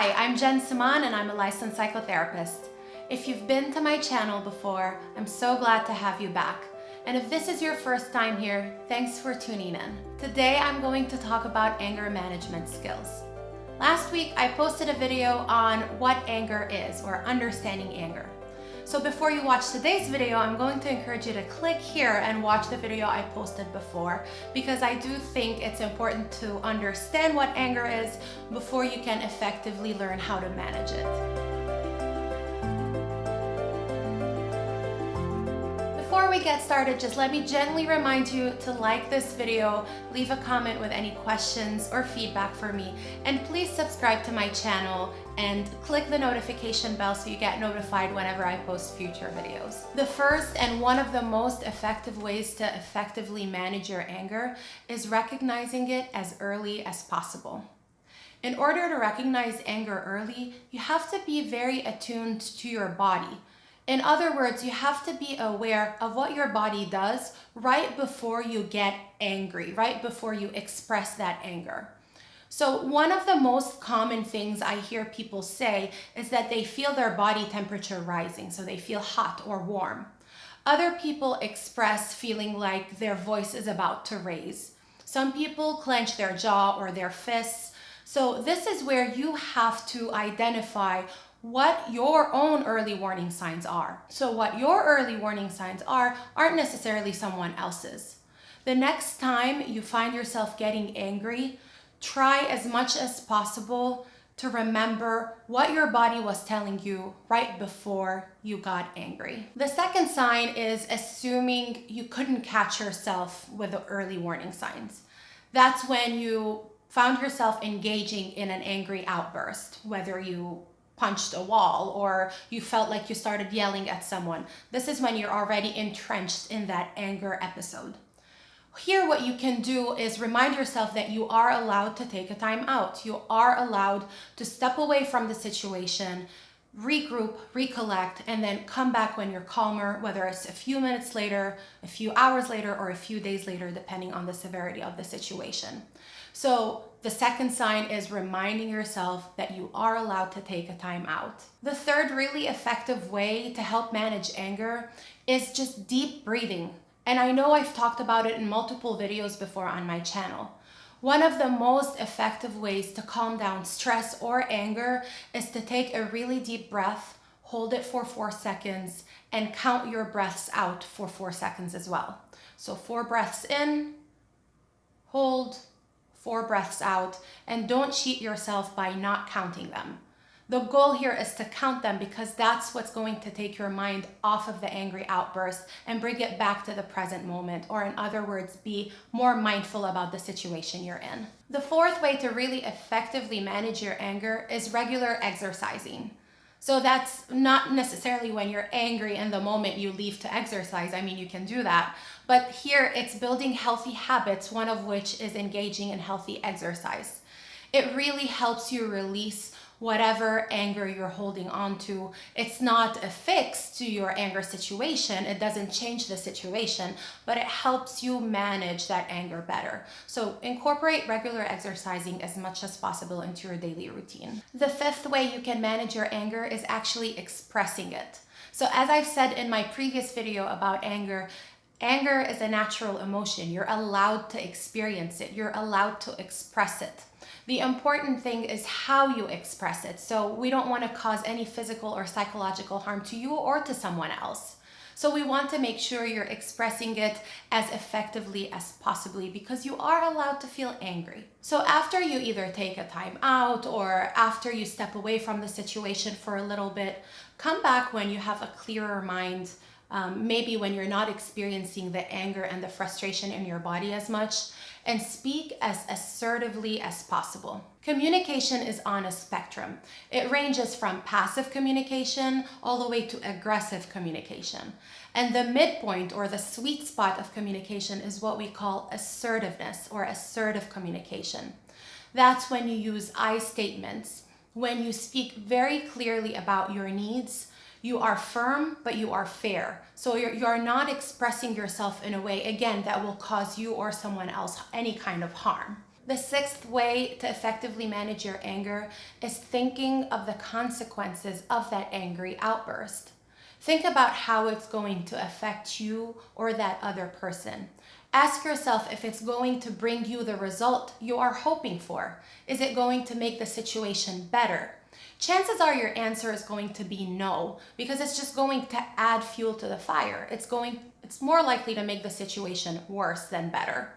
Hi, I'm Semaan and I'm a licensed psychotherapist. If you've been to my channel before, I'm so glad to have you back. And if this is your first time here, thanks for tuning in. Today I'm going to talk about anger management skills. Last week I posted a video on what anger is, or understanding anger. So before you watch today's video, I'm going to encourage you to click here and watch the video I posted before, because I do think it's important to understand what anger is before you can effectively learn how to manage it. Before we get started, just let me gently remind you to like this video, leave a comment with any questions or feedback for me, and please subscribe to my channel and click the notification bell so you get notified whenever I post future videos. The first and one of the most effective ways to effectively manage your anger is recognizing it as early as possible. In order to recognize anger early, you have to be very attuned to your body. In other words, you have to be aware of what your body does right before you get angry, right before you express that anger. So one of the most common things I hear people say is that they feel their body temperature rising, so they feel hot or warm. Other people express feeling like their voice is about to raise. Some people clench their jaw or their fists. So this is where you have to identify what your own early warning signs are. So what your early warning signs aren't necessarily someone else's. The next time you find yourself getting angry, try as much as possible to remember what your body was telling you right before you got angry. The second sign is assuming you couldn't catch yourself with the early warning signs. That's when you found yourself engaging in an angry outburst, whether you punched a wall or you felt like you started yelling at someone. This is when you're already entrenched in that anger episode. Here, what you can do is remind yourself that you are allowed to take a time out. You are allowed to step away from the situation, regroup, recollect, and then come back when you're calmer, whether it's a few minutes later, a few hours later, or a few days later, depending on the severity of the situation. So the second sign is reminding yourself that you are allowed to take a time out. The third really effective way to help manage anger is just deep breathing. And I know I've talked about it in multiple videos before on my channel. One of the most effective ways to calm down stress or anger is to take a really deep breath, hold it for 4 seconds, and count your breaths out for 4 seconds as well. So 4 breaths in, hold, 4 breaths out, and don't cheat yourself by not counting them. The goal here is to count them because that's what's going to take your mind off of the angry outburst and bring it back to the present moment, or in other words, be more mindful about the situation you're in. The fourth way to really effectively manage your anger is regular exercising. So that's not necessarily when you're angry in the moment you leave to exercise. I mean, you can do that. But here it's building healthy habits, one of which is engaging in healthy exercise. It really helps you release whatever anger you're holding on to. It's not a fix to your anger situation. It doesn't change the situation, but it helps you manage that anger better. So incorporate regular exercising as much as possible into your daily routine. The fifth way you can manage your anger is actually expressing it. So as I've said in my previous video about anger, anger is a natural emotion. You're allowed to experience it. You're allowed to express it. The important thing is how you express it. So we don't want to cause any physical or psychological harm to you or to someone else. So we want to make sure you're expressing it as effectively as possibly, because you are allowed to feel angry. So after you either take a time out or after you step away from the situation for a little bit, come back when you have a clearer mind. Maybe when you're not experiencing the anger and the frustration in your body as much, and speak as assertively as possible. Communication is on a spectrum. It ranges from passive communication all the way to aggressive communication. And the midpoint, or the sweet spot of communication, is what we call assertiveness or assertive communication. That's when you use I statements, when you speak very clearly about your needs. You are firm, but you are fair. So you're not expressing yourself in a way, again, that will cause you or someone else any kind of harm. The sixth way to effectively manage your anger is thinking of the consequences of that angry outburst. Think about how it's going to affect you or that other person. Ask yourself if it's going to bring you the result you are hoping for. Is it going to make the situation better? Chances are your answer is going to be no, because it's just going to add fuel to the fire. It's more likely to make the situation worse than better.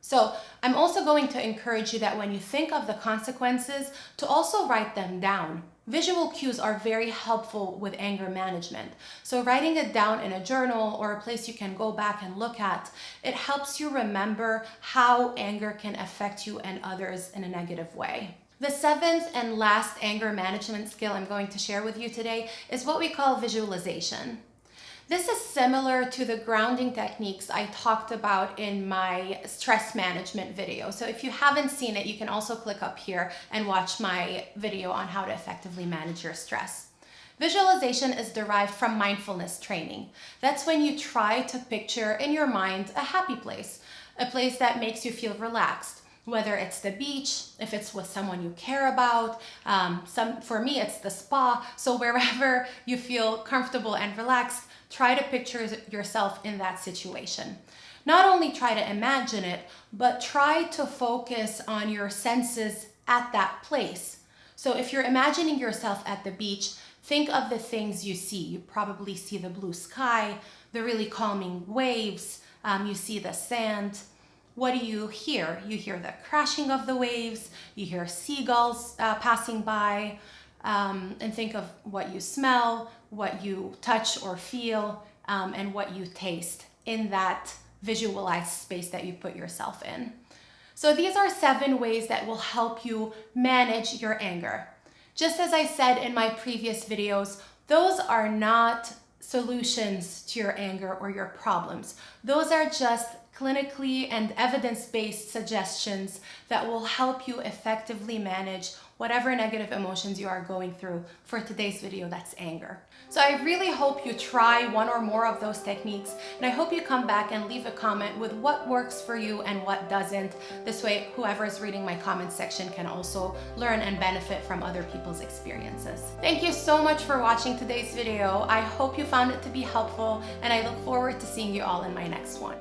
So I'm also going to encourage you that when you think of the consequences, to also write them down. Visual cues are very helpful with anger management. So writing it down in a journal or a place you can go back and look at, it helps you remember how anger can affect you and others in a negative way. The seventh and last anger management skill I'm going to share with you today is what we call visualization. This is similar to the grounding techniques I talked about in my stress management video. So if you haven't seen it, you can also click up here and watch my video on how to effectively manage your stress. Visualization is derived from mindfulness training. That's when you try to picture in your mind a happy place, a place that makes you feel relaxed. Whether it's the beach, if it's with someone you care about, for me it's the spa. So wherever you feel comfortable and relaxed, try to picture yourself in that situation. Not only try to imagine it, but try to focus on your senses at that place. So if you're imagining yourself at the beach, think of the things you see. You probably see the blue sky, the really calming waves, you see the sand. What do you hear? You hear the crashing of the waves, you hear seagulls passing by, and think of what you smell, what you touch or feel, and what you taste in that visualized space that you put yourself in. So these are 7 ways that will help you manage your anger. Just as I said in my previous videos, those are not solutions to your anger or your problems. Those are just clinically and evidence-based suggestions that will help you effectively manage whatever negative emotions you are going through. For today's video, that's anger. So I really hope you try one or more of those techniques, and I hope you come back and leave a comment with what works for you and what doesn't. This way, whoever is reading my comment section can also learn and benefit from other people's experiences. Thank you so much for watching today's video. I hope you found it to be helpful, and I look forward to seeing you all in my next one.